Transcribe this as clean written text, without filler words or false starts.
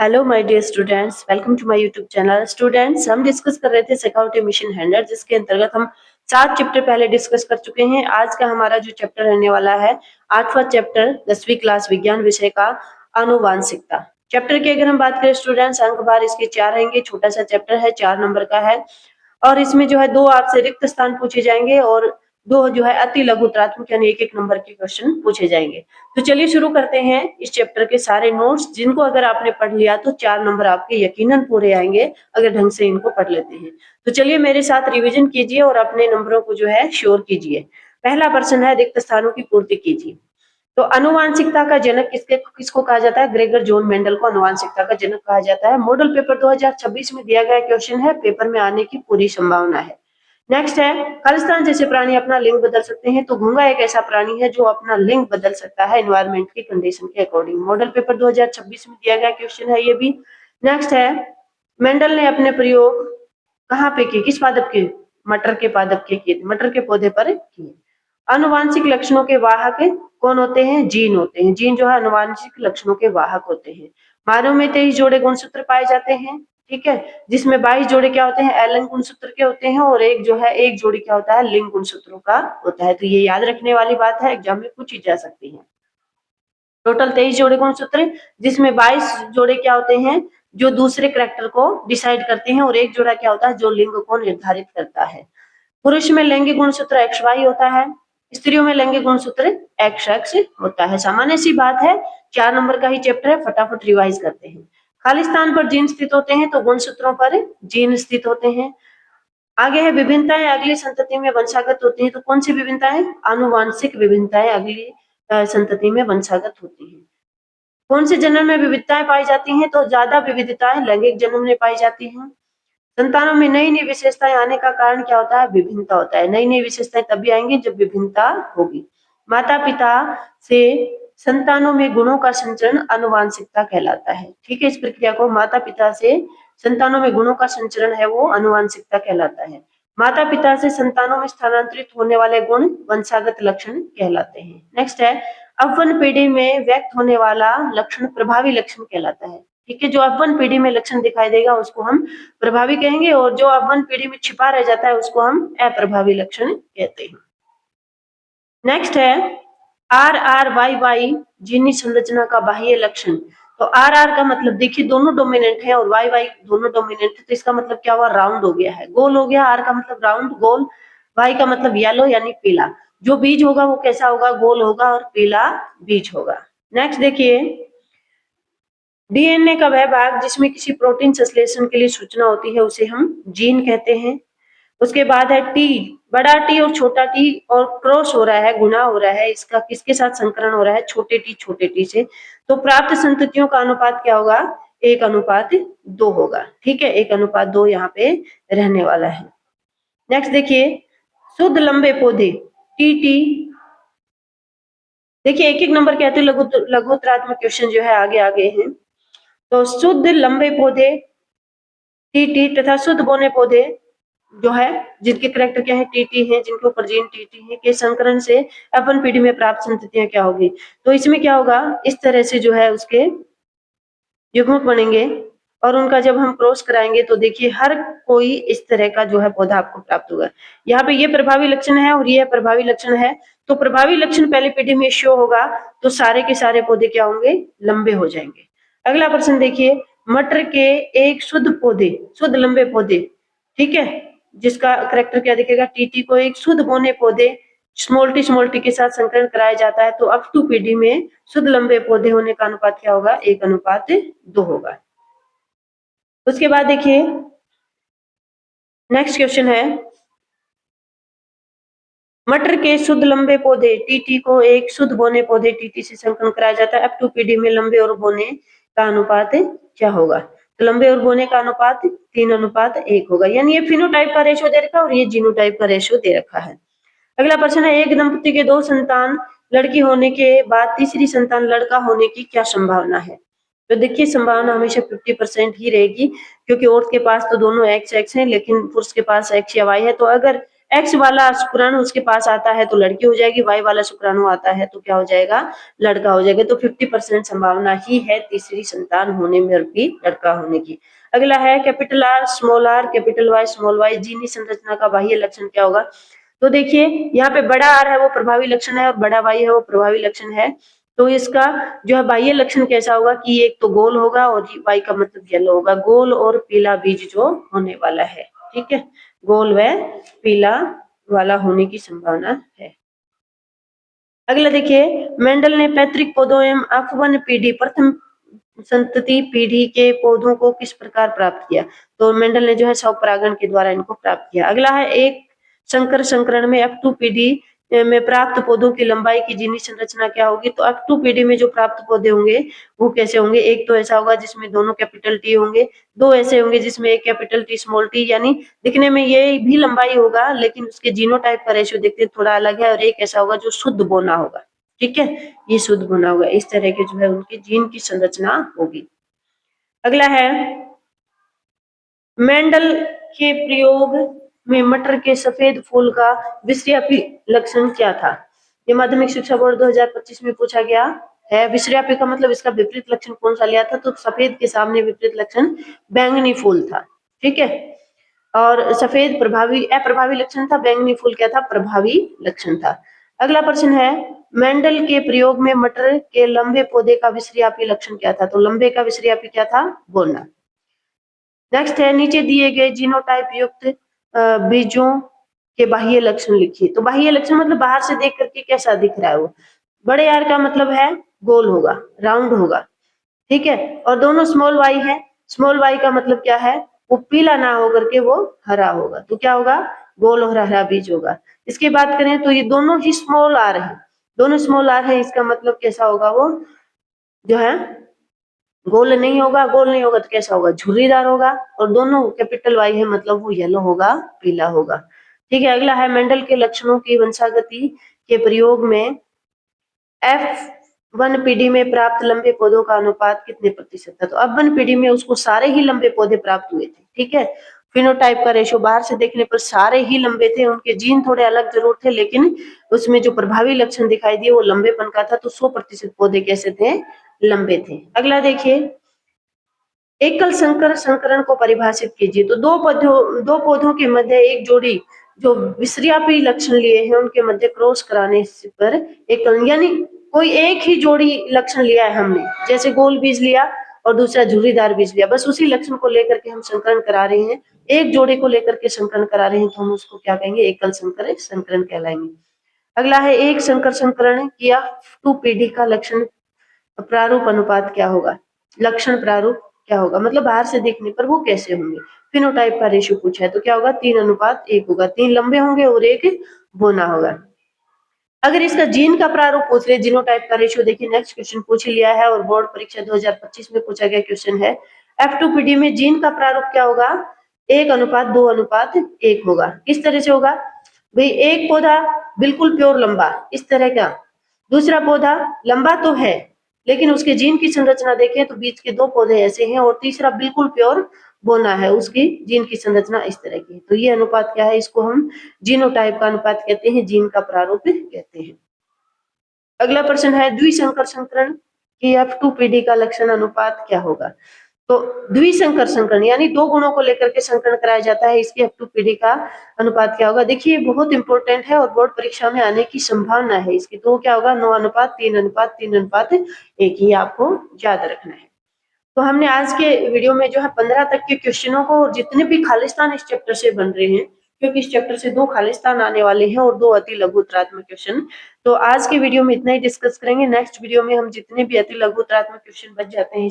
Hello my dear students, welcome to my YouTube channel. Students, हम discuss कर रहे थे सिक्योरिटी मिशन 100 जिसके अंतर्गत हम 7 चैप्टर पहले डिस्कस कर चुके हैं। आज का हमारा जो चैप्टर रहने वाला है 8वां चैप्टर 10वीं क्लास विज्ञान विषय का आनुवांशिकता। चैप्टर की अगर हम बात करें स्टूडेंट्स, अंक बार इसके 4 रहेंगे। छोटा सा चैप्टर है, 4 नंबर का है और इसमें जो है 2 आपसे रिक्त स्थान पूछे जाएंगे और 2 जो है अति लघुतरात्मक यानी 1-1 नंबर के क्वेश्चन पूछे जाएंगे। तो चलिए शुरू करते हैं इस चैप्टर के सारे नोट्स, जिनको अगर आपने पढ़ लिया तो 4 नंबर आपके यकीनन पूरे आएंगे अगर ढंग से इनको पढ़ लेते हैं। तो चलिए मेरे साथ रिवीजन कीजिए और अपने नंबरों को जो है श्योर कीजिए। पहला प्रश्न है, रिक्त स्थानों की पूर्ति कीजिए। तो आनुवांशिकता का जनक किसको कहा जाता है? ग्रेगर जॉन मेंडल को आनुवांशिकता का जनक कहा जाता है। मॉडल पेपर 2026 में दिया गया क्वेश्चन है, पेपर में आने की पूरी संभावना है। नेक्स्ट है, खालिस्तान जैसे प्राणी अपना लिंग बदल सकते हैं। तो घोंगा एक ऐसा प्राणी है जो अपना लिंग बदल सकता है एनवायरमेंट की कंडीशन के अकॉर्डिंग। मॉडल पेपर 2026 में दिया गया क्वेश्चन है ये भी। नेक्स्ट है, मेंडल ने अपने प्रयोग कहाँ पे किए? किस पादप के? मटर के पादप के किए, मटर के पौधे पर किए। आनुवांशिक लक्षणों के वाहक कौन होते हैं? जीन होते हैं। जीन जो है आनुवांशिक लक्षणों के वाहक होते हैं। मानव में 23 जोड़े गुणसूत्र पाए जाते हैं, ठीक है, जिसमें 22 जोड़े क्या होते हैं? एलन गुणसूत्र के होते हैं और एक जो है एक जोड़ी क्या होता है? लिंग गुणसूत्रों का होता है। तो ये याद रखने वाली बात है, एग्जाम में पूछी जा सकती है। टोटल 23 जोड़े गुणसूत्र, जिसमें 22 जोड़े क्या होते हैं? जो दूसरे कैरेक्टर को डिसाइड करते हैं और एक जोड़ा क्या होता है? जो लिंग को निर्धारित करता है। पुरुष में लैंगिक गुणसूत्र XY होता है, स्त्रियों में लैंगिक गुणसूत्र XX होता है। सामान्य सी बात है, 4 नंबर का ही चैप्टर है, फटाफट रिवाइज करते हैं। खालिस्तान पर जीन स्थित होते हैं, तो गुणसूत्रों पर जीन स्थित होते हैं। आगे है विभिन्नताएं अगली संतति में वंशागत होती हैं। तो कौन सी विभिन्नताएं? आनुवांशिक विभिन्नताएं अगली संतति में वंशागत होती हैं। कौन से जन्म में विविधताएं पाई जाती हैं? तो ज्यादा विविधताएं लैंगिक जन्म में पाई जाती हैं। संतानों में नई नई विशेषताएं आने का कारण क्या होता है? विभिन्नता होता है। नई नई विशेषताएं तभी आएंगी जब विभिन्नता होगी। माता पिता से संतानों में गुणों का संचरण आनुवांशिकता कहलाता है। ठीक है, इस प्रक्रिया को माता पिता से संतानों में गुणों का संचरण है वो आनुवांशिकता कहलाता है। माता पिता से संतानों में स्थानांतरित होने वाले गुण वंशागत लक्षण कहलाते हैं। नेक्स्ट है, अव्वन पीढ़ी में व्यक्त होने वाला लक्षण प्रभावी लक्षण कहलाता है। ठीक है, जो अव्वन पीढ़ी में लक्षण दिखाई देगा उसको हम प्रभावी कहेंगे और जो अव्वन पीढ़ी में छिपा रह जाता है उसको हम अप्रभावी लक्षण कहते हैं। नेक्स्ट है, RRYY जीनी संरचना का बाह्य लक्षण। तो RR का मतलब देखिए दोनों डोमिनेंट है और YY दोनों डोमिनेंट है, तो इसका मतलब क्या हुआ? राउंड हो गया है, गोल हो गया। R का मतलब राउंड गोल, Y का मतलब येलो यानी पीला। जो बीज होगा वो कैसा होगा? गोल होगा और पीला बीज होगा। नेक्स्ट देखिए, डीएनए का वह भाग जिसमें किसी प्रोटीन संश्लेषण के लिए सूचना होती है उसे हम जीन कहते हैं। उसके बाद है टी, बड़ा टी और छोटा टी और क्रॉस हो रहा है, गुणा हो रहा है, इसका किसके साथ संकरण हो रहा है? छोटे टी से। तो प्राप्त संततियों का अनुपात क्या होगा? 1:2 होगा। ठीक है, 1:2 यहाँ पे रहने वाला है। नेक्स्ट देखिए, शुद्ध लंबे पौधे टी। देखिए एक एक नंबर कहते हैं, लघुतरात्मक क्वेश्चन जो है आगे आगे हैं। तो शुद्ध लंबे पौधे टी तथा शुद्ध बौने पौधे जो है जिनके कैरेक्टर क्या है? टी है, जिनके ऊपर जीन टी है, के संकरण से अपन पीढ़ी में प्राप्त संततियां क्या होगी? तो इसमें क्या होगा? इस तरह से जो है उसके युग्मक बनेंगे और उनका जब हम क्रॉस कराएंगे तो देखिए हर कोई इस तरह का जो है पौधा आपको प्राप्त होगा। यहाँ पे ये प्रभावी लक्षण है और ये प्रभावी लक्षण है। तो प्रभावी लक्षण पहली पीढ़ी में शो होगा तो सारे के सारे पौधे क्या होंगे? लंबे हो जाएंगे। अगला प्रश्न देखिए, मटर के एक शुद्ध पौधे, शुद्ध लंबे पौधे, ठीक है, जिसका करेक्टर क्या दिखेगा? टी को एक शुद्ध बौने पौधे स्मॉल टी के साथ संकरण कराया जाता है तो अप टू पीढ़ी में शुद्ध लंबे पौधे होने का अनुपात क्या होगा? 1:2 होगा। उसके बाद देखिए नेक्स्ट क्वेश्चन है, मटर के शुद्ध लंबे पौधे टी को एक शुद्ध बौने पौधे टी से संकरण कराया जाता है। अप टू पीढ़ी में लंबे और बौने का अनुपात क्या होगा? तो लंबे और बौने का अनुपात 3:1 होगा। यानी ये फिनोटाइप का रेशियो दे रखा है और ये जीनोटाइप का रेशियो दे रखा है। अगला प्रश्न है, एक दंपति के 2 संतान लड़की होने के बाद तीसरी संतान लड़का होने की क्या संभावना है? तो देखिए संभावना हमेशा 50% ही रहेगी, क्योंकि औरत के पास तो दोनों XX हैं लेकिन पुरुष के पास X या Y है। तो अगर एक्स वाला शुक्राणु उसके पास आता है तो लड़की हो जाएगी, वाई वाला शुक्राणु आता है तो क्या हो जाएगा, लड़का हो जाएगा। तो 50% संभावना ही है तीसरी संतान होने में और भी लड़का होने की। अगला है capital R capital Y small Y, जीनी संरचना का बाह्य लक्षण क्या होगा। तो देखिए यहाँ पे बड़ा आर है वो प्रभावी लक्षण है और बड़ा वाई है वो प्रभावी लक्षण है। तो इसका जो है बाह्य लक्षण कैसा होगा कि एक तो गोल होगा और वाई का मतलब येलो होगा, गोल और पीला बीज जो होने वाला है, ठीक है, गोल व पीला वाला होने की संभावना है। अगला देखिए मेंडल ने पैतृक पौधों एवं F1 पीढ़ी प्रथम संतति पीढ़ी के पौधों को किस प्रकार प्राप्त किया। तो मेंडल ने जो है स्वपरागण के द्वारा इनको प्राप्त किया। अगला है एक संकर संकरण में F2 पीढ़ी में प्राप्त पौधों की लंबाई की जीनी संरचना क्या होगी। तो F2 पीढ़ी में जो प्राप्त पौधे होंगे वो कैसे होंगे, एक तो ऐसा होगा जिसमें दोनों कैपिटल टी होंगे, दो ऐसे होंगे जिसमें एक कैपिटल टी स्मॉल टी, यानी दिखने में ये भी लंबाई होगा लेकिन उसके जीनोटाइप का रेशियो देखते थोड़ा अलग है, और एक ऐसा होगा जो शुद्ध बोना होगा, ठीक है, ये शुद्ध बोना होगा। इस तरह के जो है उनके जीन की संरचना होगी। अगला है मेंडल के प्रयोग में मटर के सफेद फूल का विषयापी लक्षण क्या था। ये माध्यमिक शिक्षा बोर्ड 2025 में पूछा गया है। विषयापी का मतलब इसका विपरीत लक्षण कौन सा लिया था, तो सफेद के सामने विपरीत लक्षण बैंगनी फूल था, ठीक है, और सफेद प्रभावी अप्रभावी लक्षण था, बैंगनी फूल क्या था, प्रभावी लक्षण था। अगला प्रश्न है मेंडल के प्रयोग में मटर के लंबे पौधे का विषयापी लक्षण क्या था। तो लंबे का विषयापी क्या था, बोलना। नेक्स्ट है नीचे दिए गए जीनोटाइप युक्त बीजों के बाह्य लक्षण लिखिए। तो बाह्य लक्षण मतलब बाहर से देख करके कैसा दिख रहा है वो। बड़े आर का मतलब है गोल होगा, राउंड होगा, ठीक है, और दोनों स्मॉल वाई है, स्मॉल वाई का मतलब क्या है, वो पीला ना होकर के वो हरा होगा, तो क्या होगा, गोल और हरा बीज होगा। इसकी बात करें तो ये दोनों ही स्मॉल आर है, दोनों स्मॉल आर है, इसका मतलब कैसा होगा, वो जो है गोल नहीं होगा, गोल नहीं होगा तो कैसा होगा, झुर्रीदार होगा, और दोनों कैपिटल वाई है मतलब वो येलो होगा, पीला होगा, ठीक है। अगला है मेंडल के लक्षणों की वंशागति के प्रयोग में F1 पीढ़ी में प्राप्त लंबे पौधों का अनुपात कितने प्रतिशत था। तो F1 पीढ़ी में उसको सारे ही लंबे पौधे प्राप्त हुए थे, ठीक है। फिनोटाइप का रेशियो बाहर से देखने पर सारे ही लंबे थे, उनके जीन थोड़े अलग जरूर थे लेकिन उसमें जो प्रभावी लक्षण दिखाई दिए वो लंबेपन का था, तो 100% पौधे कैसे थे, लंबे थे। अगला देखिए एकल संकर संकरण को परिभाषित कीजिए। तो दो पौधों के मध्य एक जोड़ी जो विषयापी लक्षण लिए हैं उनके मध्य क्रॉस कराने पर एकल, यानी कोई एक ही जोड़ी लक्षण लिया है हमने, जैसे गोल बीज लिया और दूसरा झुर्रीदार बीज लिया, बस उसी लक्षण को लेकर के हम संकरण करा रहे हैं, एक जोड़े को लेकर के संकरण करा रहे हैं, तो हम उसको क्या कहेंगे, एकल संकर संकरण कहलाएंगे। अगला है एक संकर संकरण किया 2 पीढ़ी का लक्षण प्रारूप अनुपात क्या होगा। लक्षण प्रारूप क्या होगा मतलब बाहर से देखने पर वो कैसे होंगे। फिनोटाइप का रेशियो पूछा है तो क्या होगा, 3:1 होगा, 3 लंबे होंगे और 1 बोना होगा। अगर इसका जीन का प्रारूप पूछ ले, जीनोटाइप का रेशियो, देखिए नेक्स्ट क्वेश्चन पूछ लिया है और बोर्ड परीक्षा 2025 में पूछा गया क्वेश्चन है। F2PD में जीन का प्रारूप क्या होगा, 1:2:1 होगा। किस तरह से होगा भाई, एक पौधा बिल्कुल प्योर लंबा इस तरह का, दूसरा पौधा लंबा तो है लेकिन उसके जीन की संरचना देखें तो बीच के 2 पौधे ऐसे हैं, और तीसरा बिल्कुल प्योर बोना है, उसकी जीन की संरचना इस तरह की है। तो ये अनुपात क्या है, इसको हम जीनोटाइप का अनुपात कहते हैं, जीन का प्रारूप कहते हैं। अगला प्रश्न है द्विसंकर संकरण की F2 पीढ़ी का लक्षण अनुपात क्या होगा। तो द्विसंकर संकरण यानी 2 गुणों को लेकर के संकरण कराया जाता है, इसकी F2 पीढ़ी का अनुपात क्या होगा। देखिए बहुत इंपॉर्टेंट है और बोर्ड परीक्षा में आने की संभावना है इसकी, तो क्या होगा, 9:3:3:1, ये आपको याद रखना है। तो हमने आज के वीडियो में जो है 15 तक के क्वेश्चनों को, और जितने भी खालिस्तान इस चैप्टर से बन रहे हैं, क्योंकि इस चैप्टर से 2 खालिस्तान आने वाले हैं और 2 अति लघु उत्तरात्मक क्वेश्चन, तो आज के वीडियो में इतना ही डिस्कस करेंगे। नेक्स्ट वीडियो में हम जितने भी अति लघु उत्तरात्मक क्वेश्चन बच जाते हैं